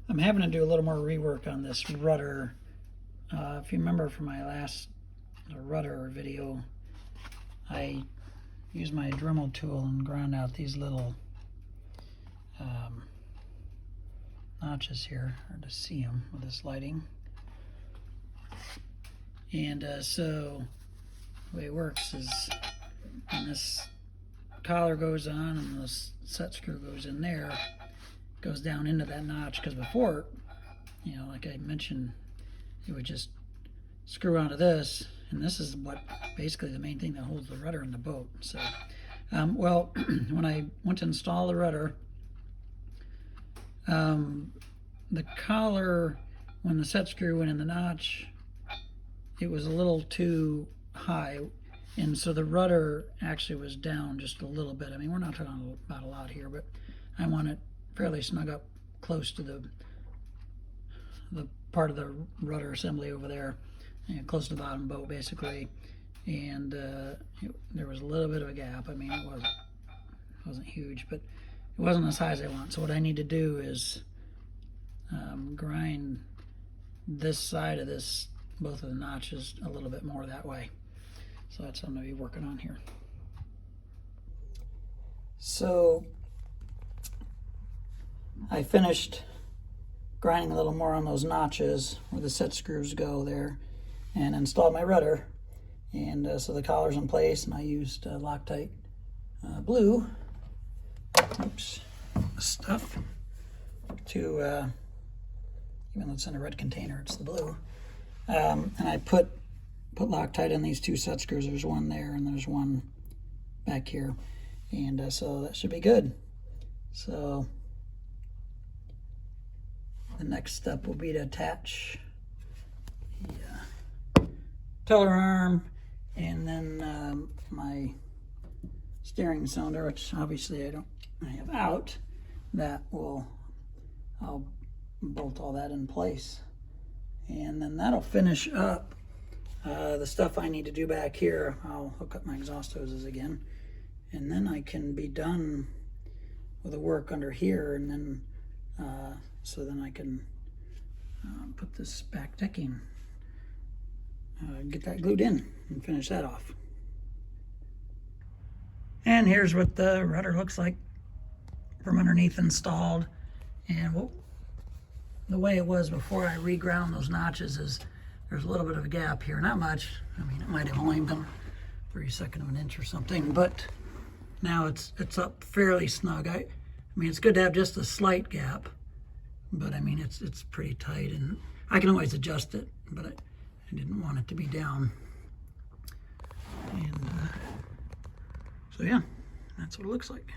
I'm having to do a little more rework on this rudder. If you remember from my last rudder video, I used my Dremel tool and ground out these little notches here, hard to see them with this lighting. And so the way it works is when this collar goes on and this set screw goes in there, it goes down into that notch, because before, you know, like I mentioned, it would just screw onto this, and this is what basically the main thing that holds the rudder in the boat. So well, when I went to install the rudder, the collar, when the set screw went in the notch, it was a little too high, and so the rudder actually was down just a little bit. I mean, we're not talking about a lot here, but I want it fairly snug up close to the part of the rudder assembly over there, and close to the bottom boat basically. And there was a little bit of a gap. I mean, it wasn't huge, but it wasn't as high as I want. So what I need to do is grind this side of this, both of the notches, a little bit more that way. So that's what I'm going to be working on here. So I finished grinding a little more on those notches where the set screws go there, and installed my rudder. And so the collar's in place, and I used Loctite blue, stuff, to, even though it's in a red container, it's the blue. And I put Loctite in these two set screws. There's one there and there's one back here, and so that should be good. So the next step will be to attach the tiller arm, and then my steering cylinder, which obviously I have out. I'll bolt all that in place, and then that'll finish up the stuff I need to do back here. I'll hook up my exhaust hoses again, and then I can be done with the work under here, and then so then I can put this back decking, get that glued in, and finish that off. And here's what the rudder looks like from underneath installed. And the way it was before I reground those notches is there's a little bit of a gap here. Not much. I mean, it might have only been 32nd of an inch or something, but now it's up fairly snug. I mean, it's good to have just a slight gap, but I mean, it's pretty tight, and I can always adjust it, but I didn't want it to be down. And so yeah, that's what it looks like.